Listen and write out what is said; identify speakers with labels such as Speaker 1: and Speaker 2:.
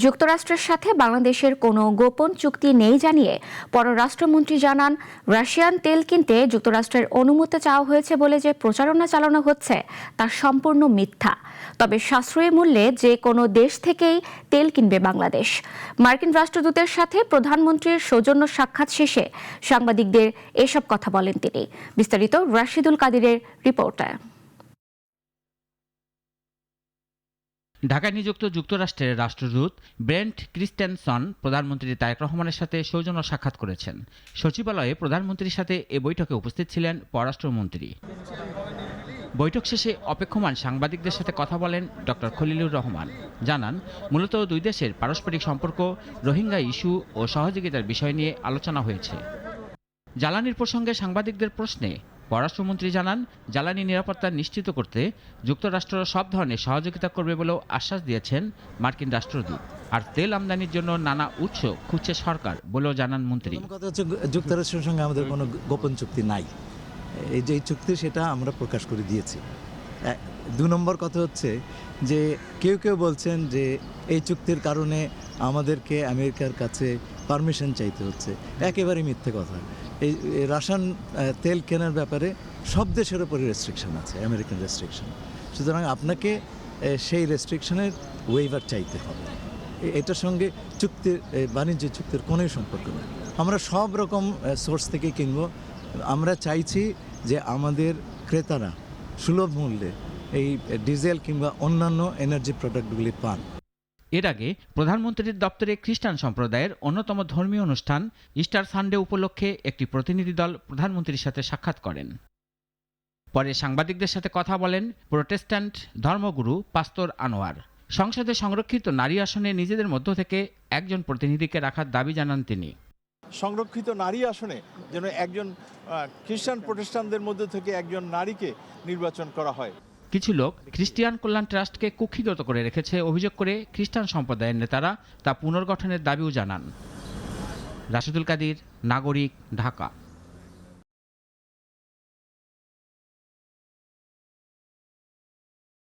Speaker 1: যুক্তরাষ্ট্রের সাথে বাংলাদেশের কোনো গোপন চুক্তি নেই জানিয়ে পররাষ্ট্রমন্ত্রী জানান, রাশিয়ান তেল কিনতে যুক্তরাষ্ট্রের অনুমতি চাওয়া হয়েছে বলে যে প্রচারণা চালানো হচ্ছে তা সম্পূর্ণ মিথ্যা। তবে সাশ্রয়ী মূল্যে যে কোনো দেশ থেকেই তেল কিনবে বাংলাদেশ। মার্কিন রাষ্ট্রদূতের সাথে প্রধানমন্ত্রীর সৌজন্য সাক্ষাৎ শেষে সাংবাদিকদের এসব কথা বলেন তিনি। বিস্তারিত রাশিদুল কাদিরের রিপোর্টে।
Speaker 2: ঢাকায় নিযুক্ত যুক্তরাষ্ট্রের রাষ্ট্রদূত ব্রেন্ট ক্রিস্টেনসন প্রধানমন্ত্রী তারেক রহমানের সাথে সৌজন্য সাক্ষাৎ করেছেন। সচিবালয়ে প্রধানমন্ত্রীর সাথে এ বৈঠকে উপস্থিত ছিলেন পররাষ্ট্রমন্ত্রী। বৈঠক শেষে অপেক্ষমান সাংবাদিকদের সাথে কথা বলেন ডক্টর খলিলুর রহমান। জানান, মূলত দুই দেশের পারস্পরিক সম্পর্ক, রোহিঙ্গা ইস্যু ও সহযোগিতার বিষয় নিয়ে আলোচনা হয়েছে। জ্বালানির প্রসঙ্গে সাংবাদিকদের প্রশ্নে পররাষ্ট্রমন্ত্রী জানান, জ্বালানি নিরাপত্তা নিশ্চিত করতে যুক্তরাষ্ট্র সব ধরনের সহযোগিতা করবে বলেও আশ্বাস দিয়েছেন মার্কিন রাষ্ট্রদূত। আর তেল আমদানির জন্য নানা উৎস খুঁজছে সরকার বলেও জানান মন্ত্রী।
Speaker 3: কথা হচ্ছে, যুক্তরাষ্ট্রের সঙ্গে আমাদের কোনো গোপন চুক্তি নাই। এই যে চুক্তি সেটা আমরা প্রকাশ করে দিয়েছি। 2 নম্বর কথা হচ্ছে যে কেউ বলছেন যে এই চুক্তির কারণে আমাদেরকে আমেরিকার কাছে পারমিশন চাইতে হচ্ছে। একেবারে মিথ্যে কথা। এই রাশিয়ান তেল কেনার ব্যাপারে সব দেশের উপরে রেস্ট্রিকশন আছে, আমেরিকান রেস্ট্রিকশন। সুতরাং আপনাকে সেই রেস্ট্রিকশনের ওয়েভার চাইতে হবে। এটার সঙ্গে চুক্তির, বাণিজ্য চুক্তির কোনোই সম্পর্ক নেই। আমরা সব রকম সোর্স থেকে কিনব। আমরা চাইছি যে আমাদের ক্রেতারা সুলভ মূল্যে এই ডিজেল কিংবা অন্যান্য এনার্জি প্রোডাক্টগুলি পান।
Speaker 2: এর আগে প্রধানমন্ত্রীর দপ্তরে খ্রিস্টান সম্প্রদায়ের অন্যতম ধর্মীয় অনুষ্ঠান ইস্টার সানডে উপলক্ষে একটি প্রতিনিধি দল প্রধানমন্ত্রীর সাথে সাক্ষাৎ করেন। পরে সাংবাদিকদের সাথে কথা বলেন প্রোটেস্ট্যান্ট ধর্মগুরু পাস্তর আনোয়ার। সংসদে সংরক্ষিত নারী আসনে নিজেদের মধ্য থেকে একজন প্রতিনিধিকে রাখার দাবি জানান তিনি।
Speaker 4: সংরক্ষিত নারী আসনে যেন একজন খ্রিস্টান প্রতিষ্ঠানদের মধ্যে থেকে একজন নারীকে নির্বাচন করা হয়।
Speaker 2: কিছু লোক খ্রিস্টিয়ান কল্যাণ ট্রাস্টকে কুক্ষিগত করে রেখেছে অভিযোগ করে খ্রিস্টান সম্প্রদায়ের নেতারা তা পুনর্গঠনের দাবিও জানান। রাশিদুল কাদির, নাগরিক, ঢাকা।